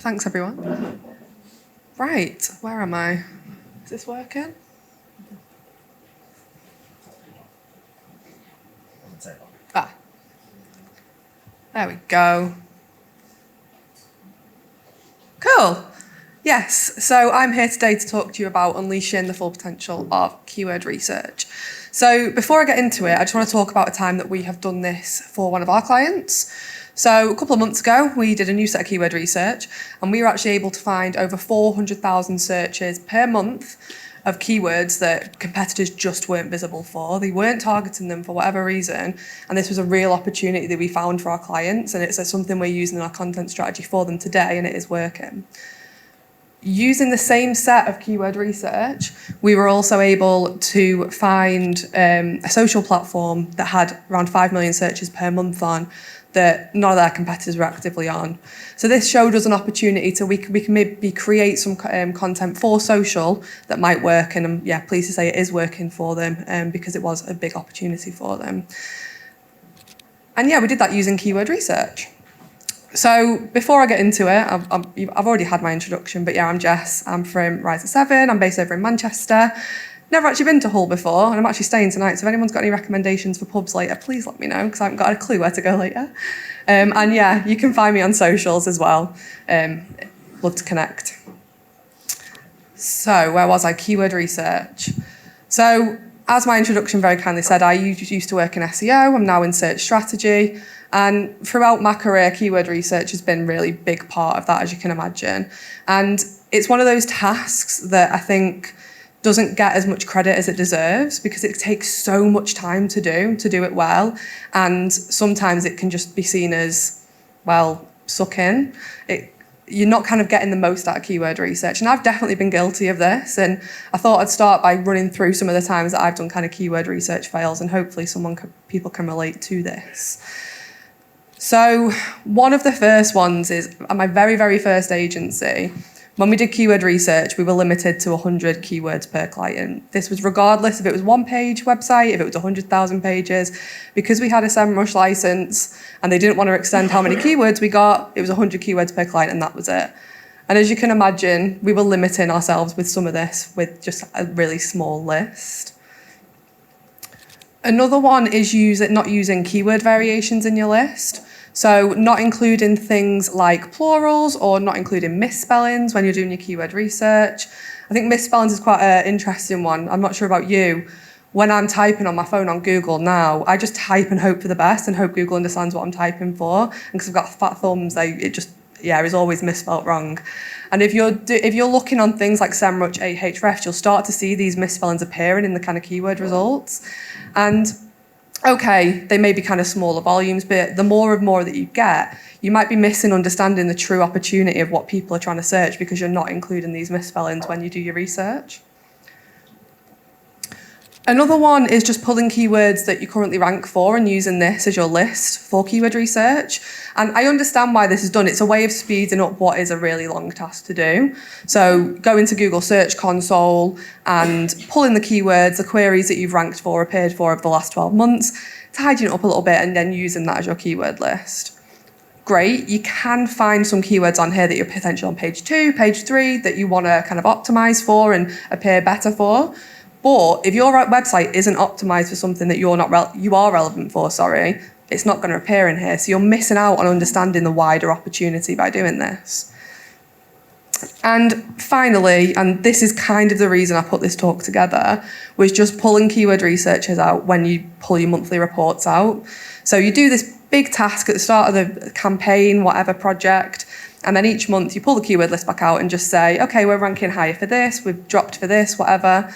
Thanks, everyone. Right, where am I? Is this working? Ah, there we go. Cool. Yes, so I'm here today to talk to you about unleashing the full potential of keyword research. So before I get into it, I just want to talk about a time that we have done this for one of our clients. So a couple of months ago, we did a new set of keyword research, and we were actually able to find over 400,000 searches per month of keywords that competitors just weren't visible for. They weren't targeting them for whatever reason, and this was a real opportunity that we found for our clients, and it's something we're using in our content strategy for them today, and it is working. Using the same set of keyword research, we were also able to find a social platform that had around 5 million searches per month on that none of their competitors were actively on. So this showed us an opportunity to we can maybe create some content for social that might work, and I'm pleased to say it is working for them because it was a big opportunity for them. And we did that using keyword research. So before I get into it, I've already had my introduction, but I'm Jess. I'm from Rise at 7. I'm based over in Manchester. Never actually been to Hull before, and I'm actually staying tonight, so if anyone's got any recommendations for pubs later, please let me know, because I haven't got a clue where to go later. And you can find me on socials as well. Love to connect. So where was I? Keyword research. So as my introduction very kindly said, I used to work in SEO. I'm now in search strategy. And throughout my career, keyword research has been a really big part of that, as you can imagine. And it's one of those tasks that I think doesn't get as much credit as it deserves, because it takes so much time to do it well. And sometimes it can just be seen as, suck in. You're not kind of getting the most out of keyword research. And I've definitely been guilty of this. And I thought I'd start by running through some of the times that I've done kind of keyword research fails, and hopefully people can relate to this. So one of the first ones is at my very, very first agency. When we did keyword research, we were limited to 100 keywords per client. This was regardless if it was one-page website, if it was 100,000 pages. Because we had a SEMrush license and they didn't want to extend how many keywords we got, it was 100 keywords per client, and that was it. And as you can imagine, we were limiting ourselves with some of this with just a really small list. Another one is not using keyword variations in your list. So not including things like plurals or not including misspellings when you're doing your keyword research. I think misspellings is quite an interesting one. I'm not sure about you. When I'm typing on my phone on Google now, I just type and hope for the best and hope Google understands what I'm typing for. And because I've got fat thumbs, it is always misspelled wrong. And if you're looking on things like SEMrush, Ahrefs, you'll start to see these misspellings appearing in the kind of keyword results. And okay, they may be kind of smaller volumes, but the more and more that you get, you might be missing understanding the true opportunity of what people are trying to search because you're not including these misspellings when you do your research. Another one is just pulling keywords that you currently rank for and using this as your list for keyword research. And I understand why this is done. It's a way of speeding up what is a really long task to do. So go into Google Search Console and pull in the keywords, the queries that you've ranked for, appeared for over the last 12 months, tidying it up a little bit and then using that as your keyword list. Great. You can find some keywords on here that you're potentially on page 2, page 3 that you want to kind of optimize for and appear better for. But if your website isn't optimized for something that you are relevant for, it's not going to appear in here. So you're missing out on understanding the wider opportunity by doing this. And finally, and this is kind of the reason I put this talk together, was just pulling keyword researchers out when you pull your monthly reports out. So you do this big task at the start of the campaign, whatever project, and then each month you pull the keyword list back out and just say, okay, we're ranking higher for this, we've dropped for this, whatever.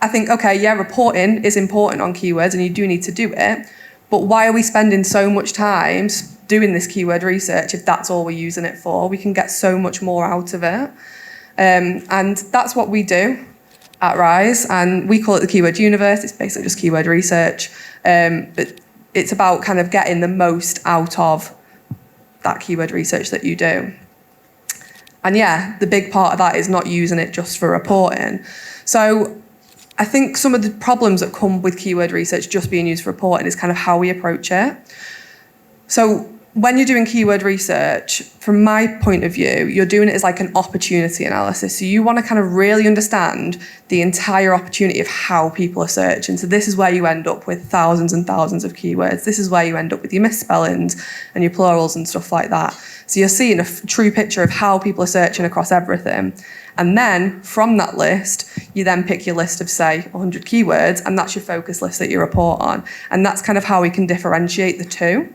I think, reporting is important on keywords and you do need to do it, but why are we spending so much time doing this keyword research if that's all we're using it for? We can get so much more out of it. And that's what we do at Rise, and we call it the keyword universe. It's basically just keyword research, but it's about kind of getting the most out of that keyword research that you do. And the big part of that is not using it just for reporting. So I think some of the problems that come with keyword research just being used for reporting is kind of how we approach it. So when you're doing keyword research, from my point of view, you're doing it as like an opportunity analysis. So you want to kind of really understand the entire opportunity of how people are searching. So this is where you end up with thousands and thousands of keywords. This is where you end up with your misspellings and your plurals and stuff like that. So you're seeing a true picture of how people are searching across everything. And then from that list, you then pick your list of, say, 100 keywords, and that's your focus list that you report on. And that's kind of how we can differentiate the two.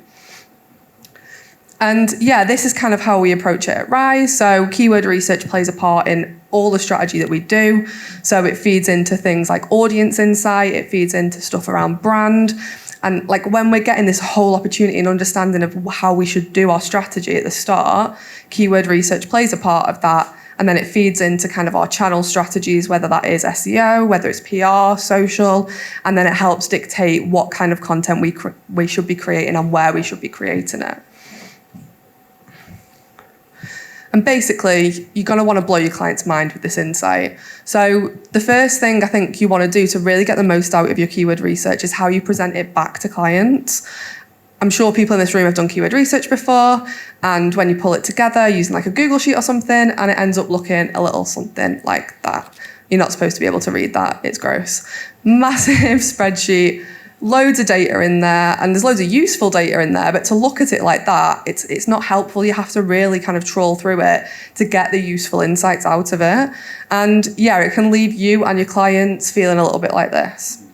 And yeah, this is kind of how we approach it at Rise. So keyword research plays a part in all the strategy that we do. So it feeds into things like audience insight, it feeds into stuff around brand. And like when we're getting this whole opportunity and understanding of how we should do our strategy at the start, keyword research plays a part of that. And then it feeds into kind of our channel strategies, whether that is SEO, whether it's PR, social, and then it helps dictate what kind of content we should be creating and where we should be creating it. And basically, you're going to want to blow your client's mind with this insight. So the first thing I think you want to do to really get the most out of your keyword research is how you present it back to clients. I'm sure people in this room have done keyword research before, and when you pull it together using like a Google Sheet or something, and it ends up looking a little something like that. You're not supposed to be able to read that, it's gross. Massive spreadsheet, loads of data in there, and there's loads of useful data in there, but to look at it like that, it's not helpful. You have to really kind of trawl through it to get the useful insights out of it. And yeah, it can leave you and your clients feeling a little bit like this,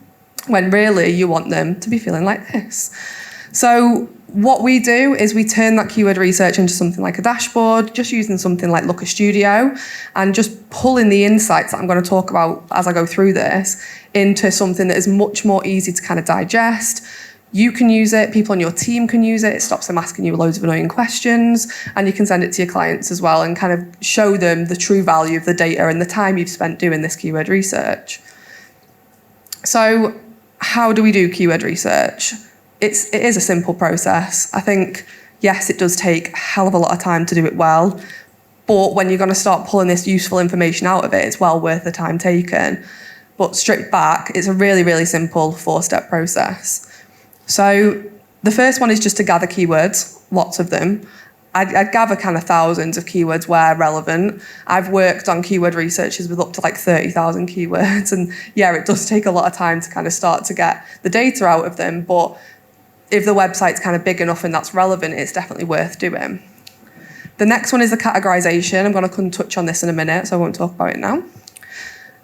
when really you want them to be feeling like this. So what we do is we turn that keyword research into something like a dashboard, just using something like Looker Studio, and just pulling the insights that I'm going to talk about as I go through this into something that is much more easy to kind of digest. You can use it, people on your team can use it, it stops them asking you loads of annoying questions, and you can send it to your clients as well and kind of show them the true value of the data and the time you've spent doing this keyword research. So how do we do keyword research? It is a simple process. I think, yes, it does take a hell of a lot of time to do it well, but when you're going to start pulling this useful information out of it, it's well worth the time taken. But straight back, it's a really, really simple 4-step process. So the first one is just to gather keywords, lots of them. I'd gather kind of thousands of keywords where relevant. I've worked on keyword researches with up to like 30,000 keywords, and yeah, it does take a lot of time to kind of start to get the data out of them, but if the website's kind of big enough and that's relevant, it's definitely worth doing. The next one is the categorisation. I'm going to come touch on this in a minute, so I won't talk about it now.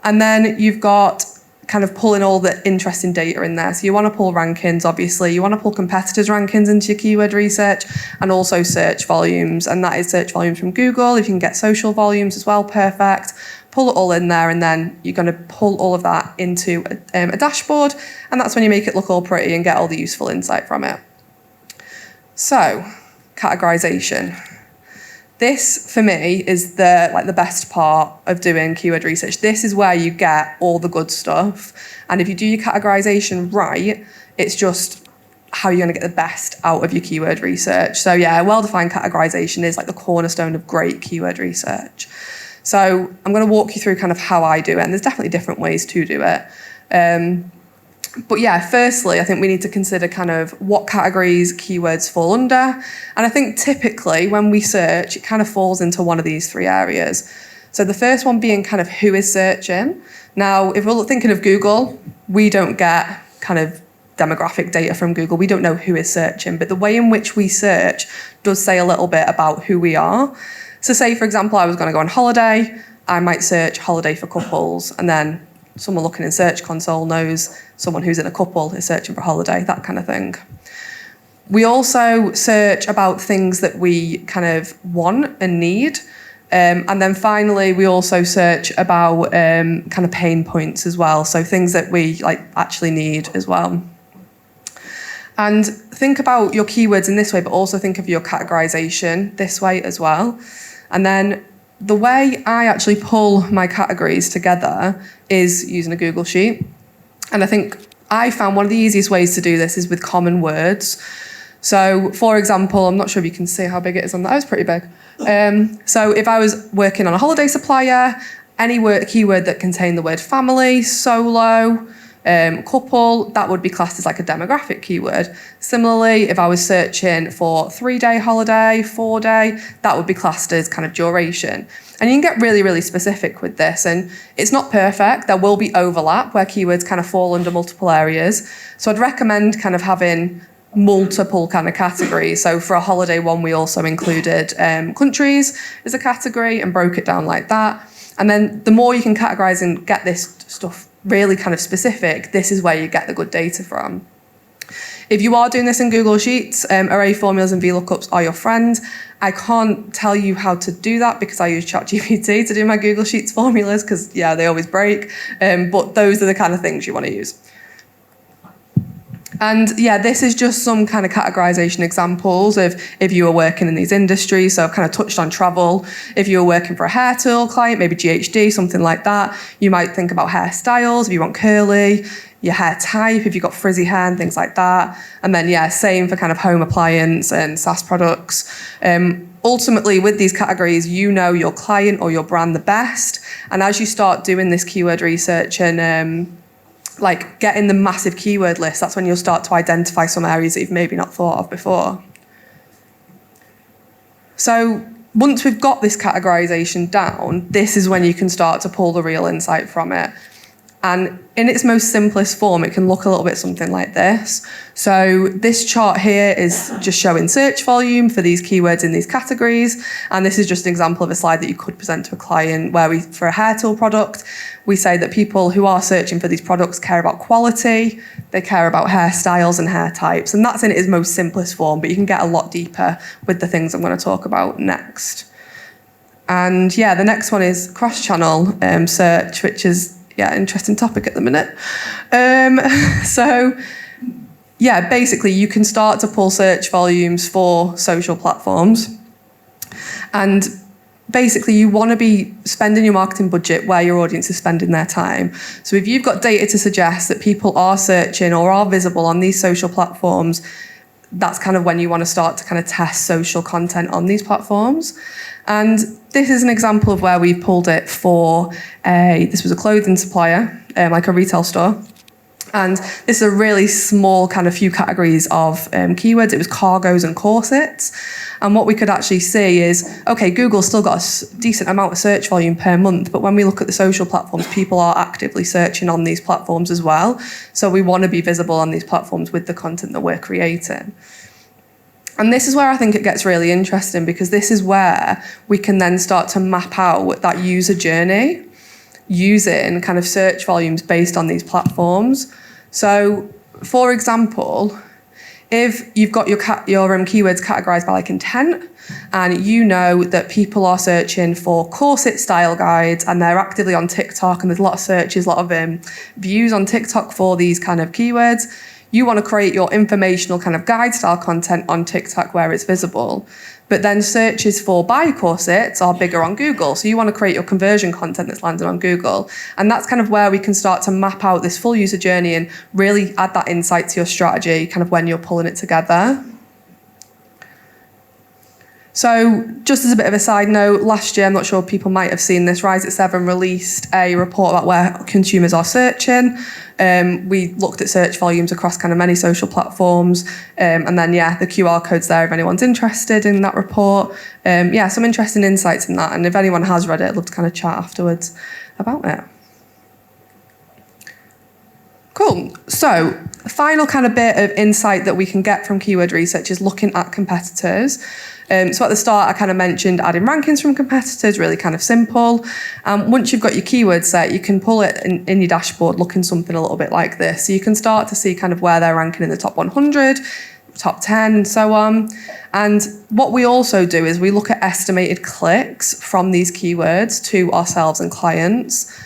And then you've got kind of pulling all the interesting data in there. So you want to pull rankings, obviously. You want to pull competitors' rankings into your keyword research, and also search volumes. And that is search volumes from Google. If you can get social volumes as well, perfect. Pull it all in there, and then you're going to pull all of that into a dashboard, and that's when you make it look all pretty and get all the useful insight from it. So, categorisation. This, for me, is the best part of doing keyword research. This is where you get all the good stuff, and if you do your categorisation right, it's just how you're going to get the best out of your keyword research. So yeah, well-defined categorisation is like the cornerstone of great keyword research. So I'm going to walk you through kind of how I do it, and there's definitely different ways to do it. But yeah, firstly, I think we need to consider kind of what categories keywords fall under. And I think typically when we search, it kind of falls into one of these 3 areas. So the first one being kind of who is searching. Now, if we're thinking of Google, we don't get kind of demographic data from Google. We don't know who is searching, but the way in which we search does say a little bit about who we are. So say, for example, I was going to go on holiday, I might search holiday for couples, and then someone looking in Search Console knows someone who's in a couple is searching for a holiday, that kind of thing. We also search about things that we kind of want and need. And then finally, we also search about kind of pain points as well. So things that we like actually need as well. And think about your keywords in this way, but also think of your categorization this way as well. And then the way I actually pull my categories together is using a Google Sheet. And I think I found one of the easiest ways to do this is with common words. So, for example, I'm not sure if you can see how big it is on that. It was pretty big. So if I was working on a holiday supplier, any keyword that contained the word family, solo, Couple, that would be classed as like a demographic keyword. Similarly, if I was searching for 3-day holiday, 4-day, that would be classed as kind of duration. And you can get really, really specific with this. And it's not perfect. There will be overlap where keywords kind of fall under multiple areas. So I'd recommend kind of having multiple kind of categories. So for a holiday one, we also included countries as a category and broke it down like that. And then the more you can categorize and get this stuff really kind of specific, this is where you get the good data from. If you are doing this in Google Sheets, array formulas and VLOOKUPs are your friend. I can't tell you how to do that because I use ChatGPT to do my Google Sheets formulas because, yeah, they always break. But those are the kind of things you want to use. And yeah, this is just some kind of categorization examples of if you were working in these industries. So I've kind of touched on travel. If you were working for a hair tool client, maybe GHD, something like that, you might think about hairstyles, if you want curly, your hair type, if you've got frizzy hair and things like that. And then yeah, same for kind of home appliance and SaaS products. Ultimately, with these categories, you know your client or your brand the best. And as you start doing this keyword research and like getting the massive keyword list, that's when you'll start to identify some areas that you've maybe not thought of before. So once we've got this categorization down, this is when you can start to pull the real insight from it. And in its most simplest form, it can look a little bit something like this. So this chart here is just showing search volume for these keywords in these categories. And this is just an example of a slide that you could present to a client where for a hair tool product, we say that people who are searching for these products care about quality, they care about hairstyles and hair types. And that's in its most simplest form, but you can get a lot deeper with the things I'm going to talk about next. And yeah, the next one is cross-channel search, which is interesting topic at the minute. So yeah, basically you can start to pull search volumes for social platforms. And basically you want to be spending your marketing budget where your audience is spending their time. So if you've got data to suggest that people are searching or are visible on these social platforms, that's kind of when you want to start to kind of test social content on these platforms. And this is an example of where we pulled it for this was a clothing supplier, like a retail store. And this is a really small kind of few categories of keywords. It was cargos and corsets. And what we could actually see is, okay, Google's still got a decent amount of search volume per month, but when we look at the social platforms, people are actively searching on these platforms as well. So we want to be visible on these platforms with the content that we're creating. And this is where I think it gets really interesting, because this is where we can then start to map out that user journey using kind of search volumes based on these platforms. So, for example, if you've got your keywords categorized by like intent, and you know that people are searching for corset style guides and they're actively on TikTok and there's a lot of searches, a lot of views on TikTok for these kind of keywords, you want to create your informational kind of guide style content on TikTok where it's visible. But then searches for buy corsets are bigger on Google. So you want to create your conversion content that's landed on Google. And that's kind of where we can start to map out this full user journey and really add that insight to your strategy kind of when you're pulling it together. So just as a bit of a side note, last year, I'm not sure people might have seen this, Rise at 7 released a report about where consumers are searching. We looked at search volumes across kind of many social platforms. And then, yeah, the QR code's there if anyone's interested in that report. Yeah, some interesting insights in that. And if anyone has read it, I'd love to kind of chat afterwards about it. Cool. So the final kind of bit of insight that we can get from keyword research is looking at competitors. So at the start, I kind of mentioned adding rankings from competitors, really kind of simple. Once you've got your keyword set, you can pull it in your dashboard looking something a little bit like this. So you can start to see kind of where they're ranking in the top 100, top 10, and so on. And what we also do is we look at estimated clicks from these keywords to ourselves and clients.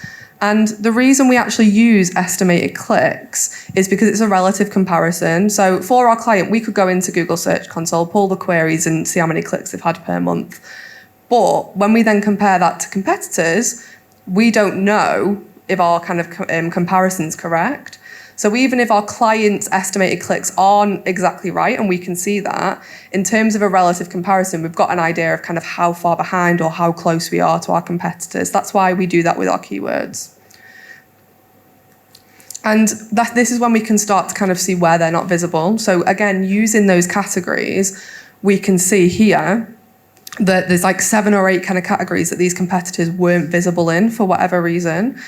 And the reason we actually use estimated clicks is because it's a relative comparison. So for our client, we could go into Google Search Console, pull the queries and see how many clicks they've had per month. But when we then compare that to competitors, we don't know if our kind of comparison's correct. So even if our client's estimated clicks aren't exactly right, and we can see that, in terms of a relative comparison, we've got an idea of kind of how far behind or how close we are to our competitors. That's why we do that with our keywords. And this is when we can start to kind of see where they're not visible. So again, using those categories, we can see here that there's like 7 or 8 kind of categories that these competitors weren't visible in for whatever reason.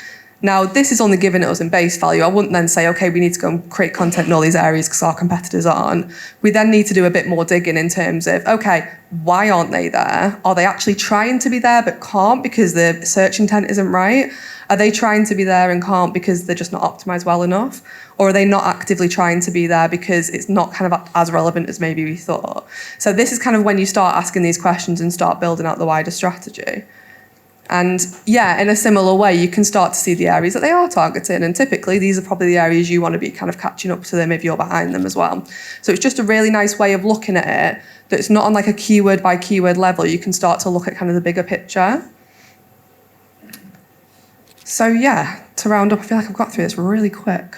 Now, this is only given us in base value. I wouldn't then say, okay, we need to go and create content in all these areas because our competitors aren't. We then need to do a bit more digging in terms of, okay, why aren't they there? Are they actually trying to be there but can't because the search intent isn't right? Are they trying to be there and can't because they're just not optimized well enough? Or are they not actively trying to be there because it's not kind of as relevant as maybe we thought? So this is kind of when you start asking these questions and start building out the wider strategy. And yeah, in a similar way, you can start to see the areas that they are targeting. And typically, these are probably the areas you want to be kind of catching up to them if you're behind them as well. So it's just a really nice way of looking at it, that it's not on like a keyword by keyword level. You can start to look at kind of the bigger picture. So yeah, to round up, I feel like I've got through this really quick.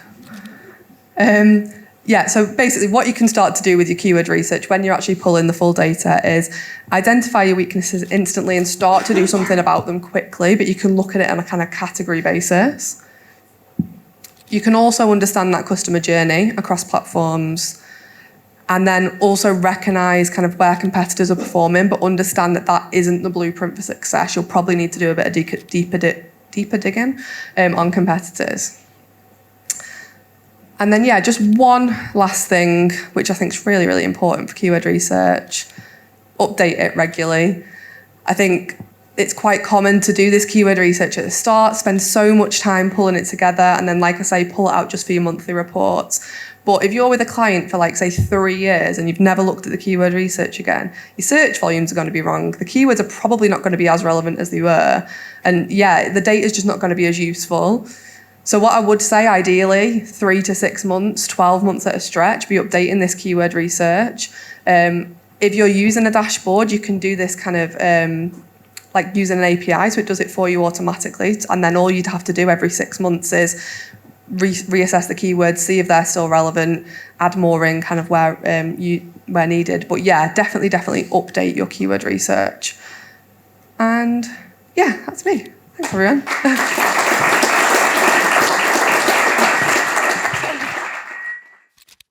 Yeah, so basically what you can start to do with your keyword research when you're actually pulling the full data is identify your weaknesses instantly and start to do something about them quickly, but you can look at it on a kind of category basis. You can also understand that customer journey across platforms, and then also recognise kind of where competitors are performing, but understand that that isn't the blueprint for success. You'll probably need to do a bit of deeper digging on competitors. And then, yeah, just one last thing, which I think is really, really important for keyword research, update it regularly. I think it's quite common to do this keyword research at the start, spend so much time pulling it together, and then, like I say, pull it out just for your monthly reports. But if you're with a client for, like, say, 3 years and you've never looked at the keyword research again, your search volumes are going to be wrong. The keywords are probably not going to be as relevant as they were. And, yeah, the data is just not going to be as useful. So what I would say, ideally, 3 to 6 months, 12 months at a stretch, be updating this keyword research. If you're using a dashboard, you can do this kind of like using an API, so it does it for you automatically. And then all you'd have to do every 6 months is reassess the keywords, see if they're still relevant, add more in kind of where needed. But yeah, definitely update your keyword research. And yeah, that's me. Thanks, everyone.